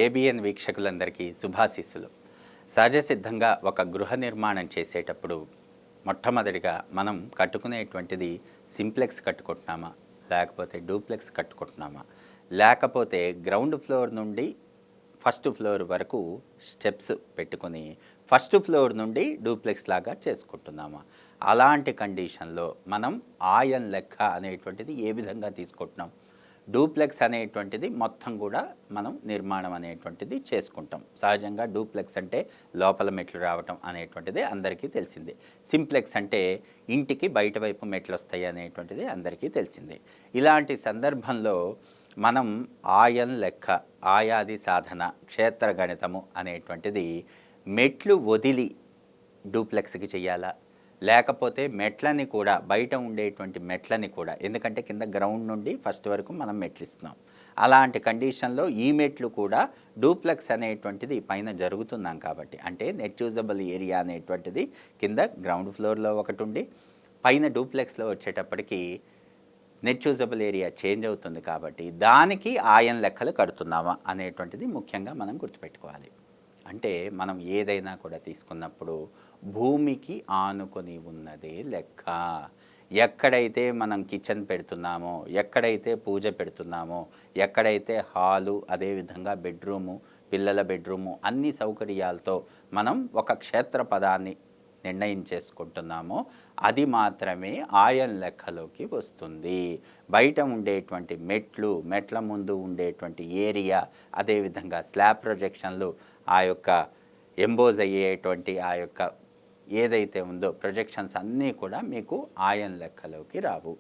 ABN వీక్షకులందరికీ శుభాశీస్సులు. సహజ సిద్ధంగా ఒక గృహ నిర్మాణం చేసేటప్పుడు మొట్టమొదటిగా మనం కట్టుకునేటువంటిది సింప్లెక్స్ కట్టుకుంటున్నామా, లేకపోతే డూప్లెక్స్ కట్టుకుంటున్నామా, లేకపోతే గ్రౌండ్ ఫ్లోర్ నుండి ఫస్ట్ ఫ్లోర్ వరకు స్టెప్స్ పెట్టుకొని ఫస్ట్ ఫ్లోర్ నుండి డూప్లెక్స్ లాగా చేసుకుంటున్నామా. అలాంటి కండిషన్లో మనం ఆయన్ లెక్క అనేటువంటిది ఏ విధంగా తీసుకుంటున్నాం. డూప్లెక్స్ అనేటువంటిది మొత్తం కూడా మనం నిర్మాణం అనేటువంటిది చేసుకుంటాం. సహజంగా డూప్లెక్స్ అంటే లోపల మెట్లు రావటం అనేటువంటిది అందరికీ తెలిసిందే. సింప్లెక్స్ అంటే ఇంటికి బయట వైపు మెట్లు వస్తాయి అనేటువంటిది అందరికీ తెలిసిందే. ఇలాంటి సందర్భంలో మనం ఆయన్ లెక్క, ఆయాది సాధన, క్షేత్ర గణితము అనేటువంటిది మెట్లు వదిలి డూప్లెక్స్కి చేయాలా, లేకపోతే మెట్లని కూడా బయట ఉండేటువంటి మెట్లని కూడా, ఎందుకంటే కింద గ్రౌండ్ నుండి ఫస్ట్ వరకు మనం మెట్లు ఇస్తున్నాం. అలాంటి కండిషన్లో ఈ మెట్లు కూడా డూప్లెక్స్ అనేటువంటిది పైన జరుగుతున్నాం కాబట్టి, అంటే నెట్ యూజబుల్ ఏరియా అనేటువంటిది కింద గ్రౌండ్ ఫ్లోర్లో ఒకటి ఉండి పైన డూప్లెక్స్లో వచ్చేటప్పటికి నెట్ యూజబుల్ ఏరియా చేంజ్ అవుతుంది కాబట్టి దానికి ఆయన్ లెక్కలు కడుతున్నామా అనేటువంటిది ముఖ్యంగా మనం గుర్తుపెట్టుకోవాలి. అంటే మనం ఏదైనా కూడా తీసుకున్నప్పుడు భూమికి ఆనుకొని ఉన్నదే లెక్క. ఎక్కడైతే మనం కిచెన్ పెడుతున్నామో, ఎక్కడైతే పూజ పెడుతున్నామో, ఎక్కడైతే హాలు, అదేవిధంగా బెడ్రూము, పిల్లల బెడ్రూము, అన్ని సౌకర్యాలతో మనం ఒక క్షేత్ర పదాన్ని నిర్ణయించేసుకుంటున్నామో అది మాత్రమే ఆయన్ లెక్కలోకి వస్తుంది. బయట ఉండేటువంటి మెట్ల ముందు ఉండేటువంటి ఏరియా, అదేవిధంగా స్లాబ్ ప్రొజెక్షన్లు, ఆ యొక్క ఎంబోజ్ అయ్యేటువంటి ఆ యొక్క ఏదైతే ఉందో ప్రొజెక్షన్స్ అన్నీ కూడా మీకు ఆయన్ లెక్కలోకి రావు.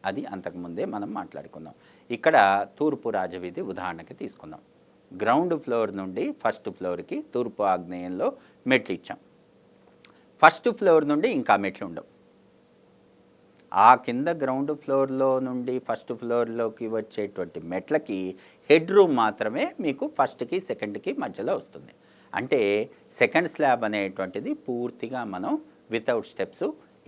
అది అంతకుముందే మనం మాట్లాడుకుందాం. ఇక్కడ తూర్పు రాజవీధి ఉదాహరణకి తీసుకుందాం. గ్రౌండ్ ఫ్లోర్ నుండి ఫస్ట్ ఫ్లోర్కి తూర్పు ఆగ్నేయంలో మెట్లు ఇచ్చాం. ఫస్ట్ ఫ్లోర్ నుండి ఇంకా మెట్లు ఉండవు. ఆ కింద గ్రౌండ్ ఫ్లోర్లో నుండి ఫస్ట్ ఫ్లోర్లోకి వచ్చేటువంటి మెట్లకి హెడ్ రూమ్ మాత్రమే మీకు ఫస్ట్కి సెకండ్కి మధ్యలో వస్తుంది. అంటే సెకండ్ స్లాబ్ అనేటువంటిది పూర్తిగా మనం వితౌట్ స్టెప్స్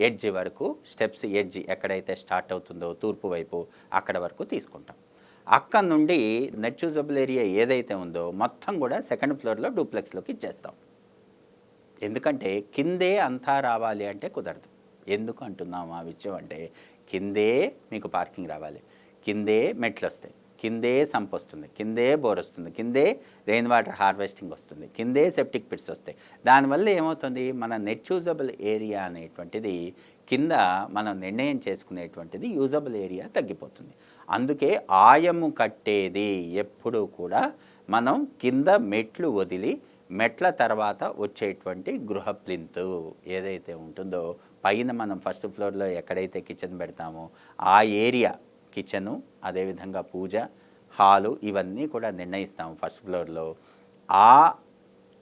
ఎడ్జ్ వరకు, స్టెప్స్ ఎడ్జ్ ఎక్కడైతే స్టార్ట్ అవుతుందో తూర్పు వైపు అక్కడ వరకు తీసుకుంటాం. అక్కడ నుండి నెట్ యూజబుల్ ఏరియా ఏదైతే ఉందో మొత్తం కూడా సెకండ్ ఫ్లోర్లో డూప్లెక్స్లోకి ఇచ్చేస్తాం. ఎందుకంటే కిందే అంతా రావాలి అంటే కుదరదు. ఎందుకు అంటున్నాము ఆ విషయం అంటే, కిందే మీకు పార్కింగ్ రావాలి, కిందే మెట్లు వస్తాయి, కిందే సంప్ వస్తుంది, కిందే బోర్ వస్తుంది, కిందే రెయిన్ వాటర్ హార్వెస్టింగ్ వస్తుంది, కిందే సెప్టిక్ పిట్స్ వస్తాయి. దానివల్ల ఏమవుతుంది, మన నెట్ యూజబుల్ ఏరియా అనేటువంటిది కింద మనం నిర్ణయం చేసుకునేటువంటిది యూజబుల్ ఏరియా తగ్గిపోతుంది. అందుకే ఆయము కట్టేది ఎప్పుడూ కూడా మనం కింద మెట్లు వదిలి మెట్ల తర్వాత వచ్చేటువంటి గృహ ప్లింత్ ఏదైతే ఉంటుందో, పైన మనం ఫస్ట్ ఫ్లోర్లో ఎక్కడైతే కిచెన్ పెడతామో ఆ ఏరియా, కిచెను, అదేవిధంగా పూజ హాలు, ఇవన్నీ కూడా నిర్ణయిస్తాము ఫస్ట్ ఫ్లోర్లో. ఆ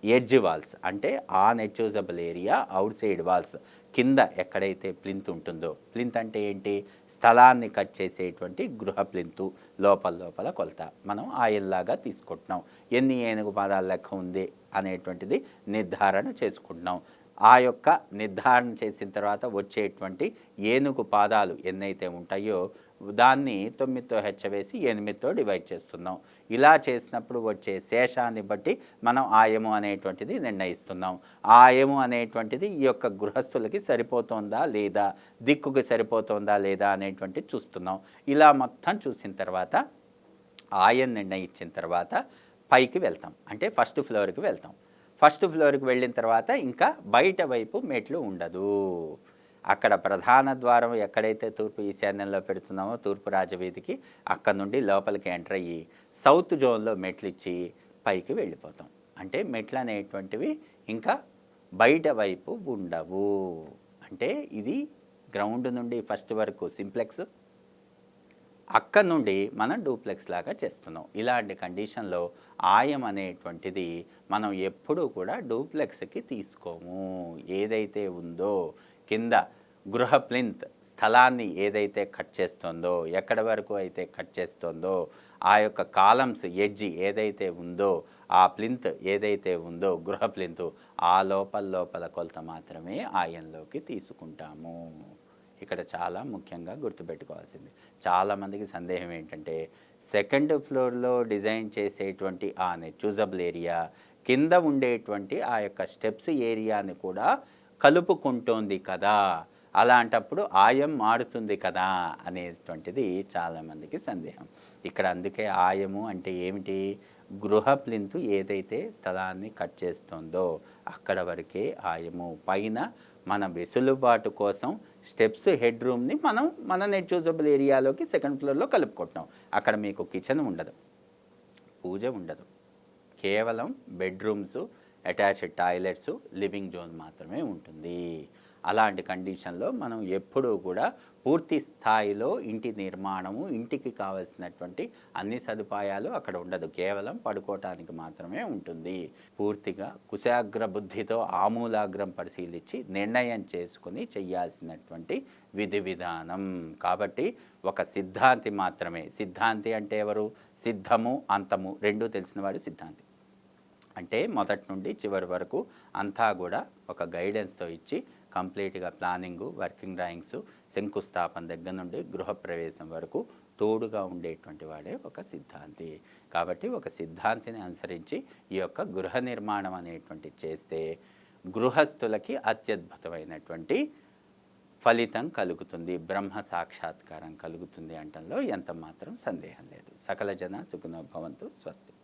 ఎడ్జ్ వాల్స్ అంటే ఆ net usable area outside walls కింద ఎక్కడైతే ప్లింత్ ఉంటుందో, ప్లింత్ అంటే ఏంటి, స్థలాన్ని కట్ చేసేటువంటి గృహ ప్లింతు లోపల కొలత మనం ఆయల్లాగా తీసుకుంటున్నాం. ఎన్ని ఏనుగు పాదాల లెక్క ఉంది అనేటువంటిది నిర్ధారణ చేసుకుంటున్నాం. ఆ యొక్క నిర్ధారణ చేసిన తర్వాత వచ్చేటువంటి ఏనుగు పాదాలు ఎన్నైతే ఉంటాయో దాన్ని 9తో హెచ్చవేసి 8తో డివైడ్ చేస్తున్నాం. ఇలా చేసినప్పుడు వచ్చే శేషాన్ని బట్టి మనం ఆయము అనేటువంటిది నిర్ణయిస్తున్నాం. ఆయము అనేటువంటిది ఈ యొక్క గృహస్థులకి సరిపోతుందా లేదా, దిక్కుకి సరిపోతుందా లేదా అనేటువంటిది చూస్తున్నాం. ఇలా మొత్తం చూసిన తర్వాత ఆయన నిర్ణయించిన తర్వాత పైకి వెళ్తాం, అంటే ఫస్ట్ ఫ్లోర్కి వెళ్తాం. ఫస్ట్ ఫ్లోర్కి వెళ్ళిన తర్వాత ఇంకా బయట వైపు మెట్లు ఉండదు. అక్కడ ప్రధాన ద్వారం ఎక్కడైతే తూర్పు ఈశాన్యంలో పెడుతున్నామో తూర్పు రాజవీధికి, అక్కడ నుండి లోపలికి ఎంటర్ అయ్యి సౌత్ జోన్లో మెట్లు ఇచ్చి పైకి వెళ్ళిపోతాం. అంటే మెట్లు అనేటువంటివి ఇంకా బయట వైపు ఉండవు. అంటే ఇది గ్రౌండ్ నుండి ఫస్ట్ వరకు సింప్లెక్స్, అక్కడ నుండి మనం డూప్లెక్స్ లాగా చేస్తున్నాం. ఇలాంటి కండిషన్లో ఆయం అనేటువంటిది మనం ఎప్పుడూ కూడా డూప్లెక్స్కి తీసుకోము. ఏదైతే ఉందో కింద గృహ ప్లింత్ స్థలాన్ని ఏదైతే కట్ చేస్తుందో, ఎక్కడి వరకు అయితే కట్ చేస్తుందో, ఆ యొక్క కాలమ్స్ ఎడ్జి ఏదైతే ఉందో, ఆ ప్లింత్ ఏదైతే ఉందో గృహ ప్లింత్, ఆ లోపల కొలత మాత్రమే ఆయంలోకి తీసుకుంటాము. ఇక్కడ చాలా ముఖ్యంగా గుర్తుపెట్టుకోవాల్సింది. చాలామందికి సందేహం ఏంటంటే, సెకండ్ ఫ్లోర్లో డిజైన్ చేసేటువంటి ఆ నెట్ యూజబుల్ ఏరియా కింద ఉండేటువంటి ఆ యొక్క స్టెప్స్ ఏరియాని కూడా కలుపుకుంటోంది కదా, అలాంటప్పుడు ఆయం మారుతుంది కదా అనేటువంటిది చాలామందికి సందేహం. ఇక్కడ అందుకే ఆయము అంటే ఏమిటి, గృహ ప్లింతు ఏదైతే స్థలాన్ని కట్ చేస్తుందో అక్కడ వరకే ఆయము. పైన మన వెసులుబాటు కోసం స్టెప్స్ హెడ్ రూమ్ని మనం మన నెట్ యూజబుల్ ఏరియాలోకి సెకండ్ ఫ్లోర్లో కలుపుకుంటున్నాం. అక్కడ మీకు కిచెన్ ఉండదు, పూజ ఉండదు, కేవలం bedrooms, attached toilets, living zone మాత్రమే ఉంటుంది. అలాంటి కండిషన్లో మనం ఎప్పుడూ కూడా పూర్తి స్థాయిలో ఇంటి నిర్మాణము, ఇంటికి కావలసినటువంటి అన్ని సదుపాయాలు అక్కడ ఉండదు, కేవలం పడుకోవటానికి మాత్రమే ఉంటుంది. పూర్తిగా కుశాగ్ర బుద్ధితో ఆమూలాగ్రం పరిశీలించి నిర్ణయం చేసుకుని చేయాల్సినటువంటి విధి విధానం. కాబట్టి ఒక సిద్ధాంతి మాత్రమే, సిద్ధాంతి అంటే ఎవరు, సిద్ధము అంతము రెండూ తెలిసినవాడు సిద్ధాంతి. అంటే మొదటి నుండి చివరి వరకు అంతా కూడా ఒక గైడెన్స్తో ఇచ్చి కంప్లీట్గా ప్లానింగు, వర్కింగ్ డ్రాయింగ్స్, శంకుస్థాపన దగ్గర నుండి గృహప్రవేశం వరకు తోడుగా ఉండేటువంటి వాడే ఒక సిద్ధాంతి. కాబట్టి ఒక సిద్ధాంతిని అనుసరించి ఈ యొక్క గృహ నిర్మాణం అనేటువంటి చేస్తే గృహస్థులకి అత్యద్భుతమైనటువంటి ఫలితం కలుగుతుంది, బ్రహ్మ సాక్షాత్కారం కలుగుతుంది అంటంలో ఎంత మాత్రం సందేహం లేదు. సకల జన సుఖినో భవంతు. స్వస్తి.